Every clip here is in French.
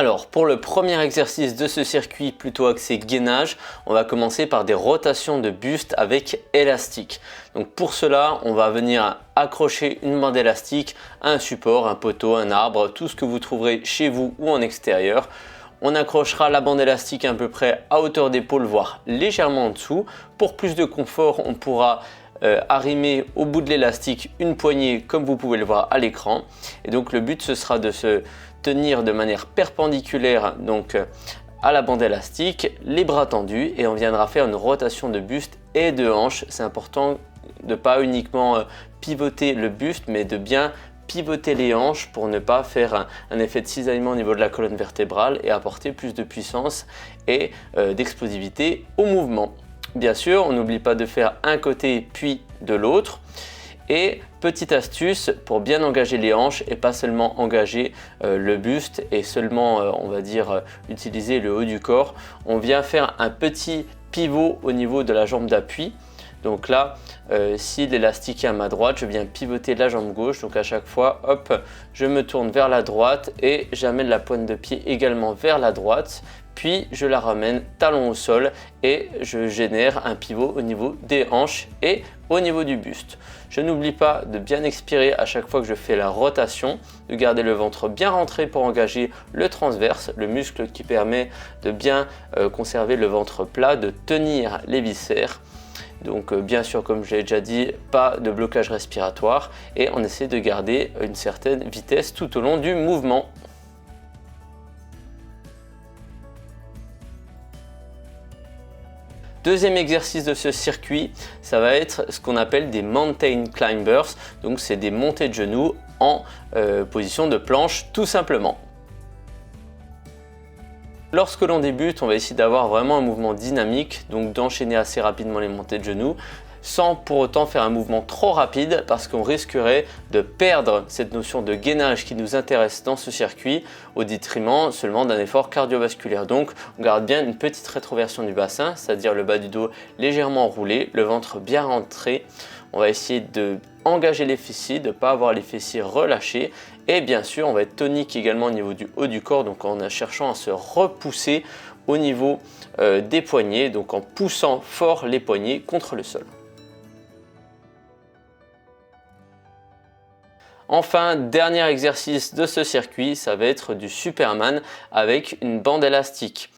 Alors pour le premier exercice de ce circuit plutôt axé gainage, on va commencer par des rotations de buste avec élastique. Donc pour cela, on va venir accrocher une bande élastique à un support, un poteau, un arbre, tout ce que vous trouverez chez vous ou en extérieur. On accrochera la bande élastique à peu près à hauteur d'épaule, voire légèrement en dessous. Pour plus de confort, on pourra arrimer au bout de l'élastique une poignée comme vous pouvez le voir à l'écran. Et donc le but ce sera de se tenir de manière perpendiculaire donc à la bande élastique, les bras tendus, et on viendra faire une rotation de buste et de hanche. C'est important de pas uniquement pivoter le buste, mais de bien pivoter les hanches pour ne pas faire un effet de cisaillement au niveau de la colonne vertébrale et apporter plus de puissance et d'explosivité au mouvement. Bien sûr, on n'oublie pas de faire un côté puis de l'autre. Et petite astuce pour bien engager les hanches et pas seulement engager le buste et seulement on va dire utiliser le haut du corps, on vient faire un petit pivot au niveau de la jambe d'appui. Donc là, si l'élastique est à ma droite, je viens pivoter la jambe gauche. Donc à chaque fois, hop, je me tourne vers la droite et j'amène la pointe de pied également vers la droite. Puis je la ramène talon au sol et je génère un pivot au niveau des hanches et au niveau du buste. Je n'oublie pas de bien expirer à chaque fois que je fais la rotation, de garder le ventre bien rentré pour engager le transverse, le muscle qui permet de bien conserver le ventre plat, de tenir les viscères. Donc bien sûr, comme je l'ai déjà dit, pas de blocage respiratoire et on essaie de garder une certaine vitesse tout au long du mouvement. Deuxième exercice de ce circuit, ça va être ce qu'on appelle des mountain climbers. Donc c'est des montées de genoux en position de planche tout simplement. Lorsque l'on débute, on va essayer d'avoir vraiment un mouvement dynamique, donc d'enchaîner assez rapidement les montées de genoux, sans pour autant faire un mouvement trop rapide parce qu'on risquerait de perdre cette notion de gainage qui nous intéresse dans ce circuit au détriment seulement d'un effort cardiovasculaire. Donc on garde bien une petite rétroversion du bassin, c'est-à-dire le bas du dos légèrement enroulé, le ventre bien rentré. On va essayer de engager les fessiers, de ne pas avoir les fessiers relâchés, et bien sûr on va être tonique également au niveau du haut du corps, donc en cherchant à se repousser au niveau des poignets, donc en poussant fort les poignets contre le sol. Enfin, dernier exercice de ce circuit, ça va être du Superman avec une bande élastique.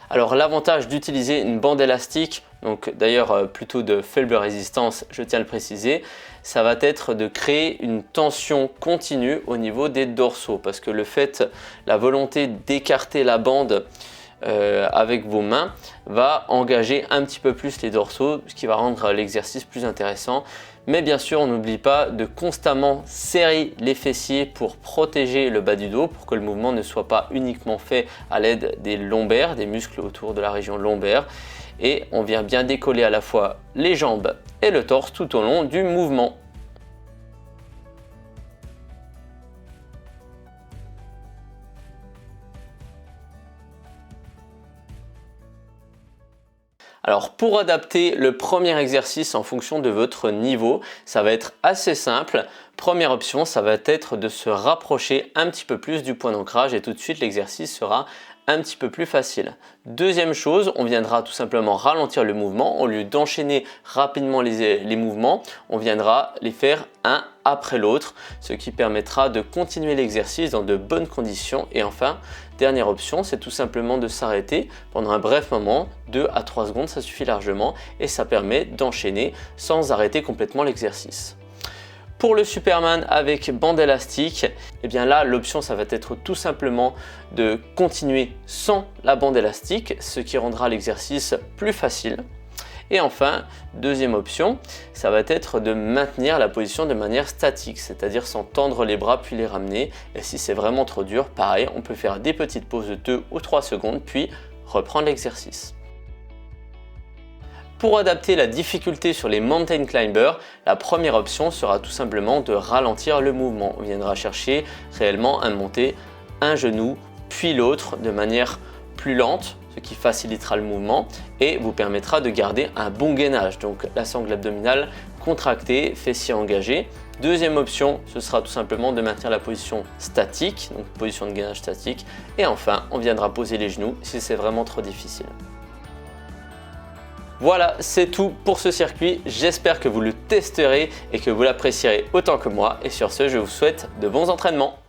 Alors l'avantage d'utiliser une bande élastique, donc d'ailleurs plutôt de faible résistance, je tiens à le préciser, ça va être de créer une tension continue au niveau des dorsaux, parce que la volonté d'écarter la bande avec vos mains va engager un petit peu plus les dorsaux, ce qui va rendre l'exercice plus intéressant. Mais bien sûr, on n'oublie pas de constamment serrer les fessiers pour protéger le bas du dos, pour que le mouvement ne soit pas uniquement fait à l'aide des lombaires, des muscles autour de la région lombaire. Et on vient bien décoller à la fois les jambes et le torse tout au long du mouvement. Alors pour adapter le premier exercice en fonction de votre niveau, ça va être assez simple. Première option, ça va être de se rapprocher un petit peu plus du point d'ancrage et tout de suite l'exercice sera un petit peu plus facile. Deuxième chose, on viendra tout simplement ralentir le mouvement. Au lieu d'enchaîner rapidement les mouvements, on viendra les faire un après l'autre, ce qui permettra de continuer l'exercice dans de bonnes conditions. Et enfin, dernière option, c'est tout simplement de s'arrêter pendant un bref moment, 2 à 3 secondes, ça suffit largement et ça permet d'enchaîner sans arrêter complètement l'exercice. Pour le Superman avec bande élastique, et bien là l'option ça va être tout simplement de continuer sans la bande élastique, ce qui rendra l'exercice plus facile. Et enfin, deuxième option, ça va être de maintenir la position de manière statique, c'est-à-dire sans tendre les bras puis les ramener. Et si c'est vraiment trop dur, pareil, on peut faire des petites pauses de 2 ou 3 secondes puis reprendre l'exercice. Pour adapter la difficulté sur les mountain climbers, la première option sera tout simplement de ralentir le mouvement. On viendra chercher réellement à monter un genou puis l'autre de manière plus lente, ce qui facilitera le mouvement et vous permettra de garder un bon gainage. Donc la sangle abdominale contractée, fessiers engagés. Deuxième option, ce sera tout simplement de maintenir la position statique, donc position de gainage statique. Et enfin, on viendra poser les genoux si c'est vraiment trop difficile. Voilà, c'est tout pour ce circuit. J'espère que vous le testerez et que vous l'apprécierez autant que moi. Et sur ce, je vous souhaite de bons entraînements.